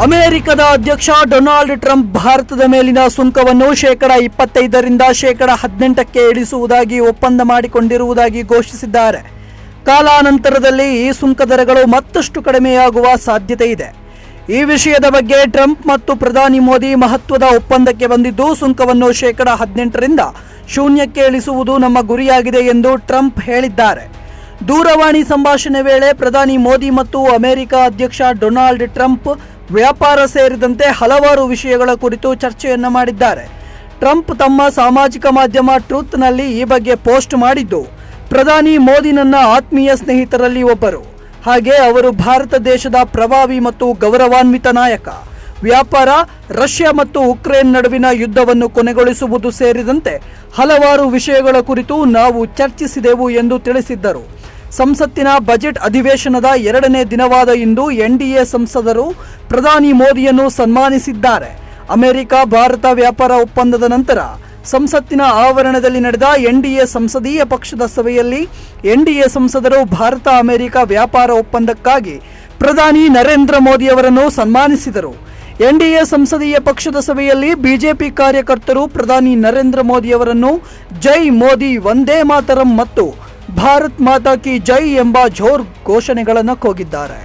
ಅಮೆರಿಕದ ಅಧ್ಯಕ್ಷ Donald Trump ಭಾರತದ ಮೇಲಿನ ಸುಂಕವನ್ನು ಶೇಕಡ 25ರಿಂದ ಶೇಕಡ 18ಕ್ಕೆ ಇಳಿಸುವುದಾಗಿ ಒಪ್ಪಂದ ಮಾಡಿಕೊಂಡಿರುವುದಾಗಿ ಘೋಷಿಸಿದ್ದಾರೆ. ಕಾಲಾನಂತರದಲ್ಲಿ ಈ ಸುಂಕ ದರಗಳು ಮತ್ತಷ್ಟು ಕಡಿಮೆಯಾಗುವ ಸಾಧ್ಯತೆ ಇದೆ. ಈ ವಿಷಯದ ಬಗ್ಗೆ ಟ್ರಂಪ್ ಮತ್ತು ಪ್ರಧಾನಿ ಮೋದಿ ಮಹತ್ವದ ಒಪ್ಪಂದಕ್ಕೆ ಬಂದಿದ್ದು, ಸುಂಕವನ್ನು ಶೇಕಡ 18ರಿಂದ 0ಕ್ಕೆ ಇಳಿಸುವುದು ನಮ್ಮ ಗುರಿಯಾಗಿದೆ ಎಂದು ಟ್ರಂಪ್ ಹೇಳಿದ್ದಾರೆ. ದೂರವಾಣಿ ಸಂಭಾಷಣೆ ವೇಳೆ ಪ್ರಧಾನಿ ಮೋದಿ ಮತ್ತು ಅಮೆರಿಕ ಅಧ್ಯಕ್ಷ ಡೊನಾಲ್ಡ್ ಟ್ರಂಪ್ ವ್ಯಾಪಾರ ಸೇರಿದಂತೆ ಹಲವಾರು ವಿಷಯಗಳ ಕುರಿತು ಚರ್ಚೆಯನ್ನ ಮಾಡಿದ್ದಾರೆ. ಟ್ರಂಪ್ ತಮ್ಮ ಸಾಮಾಜಿಕ ಮಾಧ್ಯಮ ಟ್ರೂತ್ನಲ್ಲಿ ಈ ಬಗ್ಗೆ ಪೋಸ್ಟ್ ಮಾಡಿದ್ದು, ಪ್ರಧಾನಿ ಮೋದಿ ನನ್ನ ಆತ್ಮೀಯ ಸ್ನೇಹಿತರಲ್ಲಿ ಒಬ್ಬರು, ಹಾಗೆ ಅವರು ಭಾರತ ದೇಶದ ಪ್ರಭಾವಿ ಮತ್ತು ಗೌರವಾನ್ವಿತ ನಾಯಕ. ವ್ಯಾಪಾರ, ರಷ್ಯಾ ಮತ್ತು ಉಕ್ರೇನ್ ನಡುವಿನ ಯುದ್ಧವನ್ನು ಕೊನೆಗೊಳಿಸುವುದು ಸೇರಿದಂತೆ ಹಲವಾರು ವಿಷಯಗಳ ಕುರಿತು ನಾವು ಚರ್ಚಿಸಿದೆವು ಎಂದು ತಿಳಿಸಿದ್ದರು. ಸಂಸತ್ತಿನ ಬಜೆಟ್ ಅಧಿವೇಶನದ 2ನೇ ದಿನವಾದ ಇಂದು ಎನ್ಡಿಎ ಸಂಸದರು ಪ್ರಧಾನಿ ಮೋದಿಯನ್ನು ಸನ್ಮಾನಿಸಿದ್ದಾರೆ. ಅಮೆರಿಕ ಭಾರತ ವ್ಯಾಪಾರ ಒಪ್ಪಂದದ ನಂತರ ಸಂಸತ್ತಿನ ಆವರಣದಲ್ಲಿ ನಡೆದ ಎನ್ಡಿಎ ಸಂಸದೀಯ ಪಕ್ಷದ ಸಭೆಯಲ್ಲಿ ಎನ್ಡಿಎ ಸಂಸದರು ಭಾರತ ಅಮೆರಿಕ ವ್ಯಾಪಾರ ಒಪ್ಪಂದಕ್ಕಾಗಿ ಪ್ರಧಾನಿ ನರೇಂದ್ರ ಮೋದಿ ಅವರನ್ನು ಸನ್ಮಾನಿಸಿದರು. ಎನ್ಡಿಎ ಸಂಸದೀಯ ಪಕ್ಷದ ಸಭೆಯಲ್ಲಿ ಬಿಜೆಪಿ ಕಾರ್ಯಕರ್ತರು ಪ್ರಧಾನಿ ನರೇಂದ್ರ ಮೋದಿ ಅವರನ್ನು ಜೈ ಮೋದಿ, ವಂದೇ ಮಾತರಂ ಮತ್ತು ಭಾರತ್ ಮಾತಾ ಕಿ ಜೈ ಎಂಬ ಜೋರ್ ಘೋಷಣೆಗಳನ್ನು ಕೂಗಿದ್ದಾರೆ.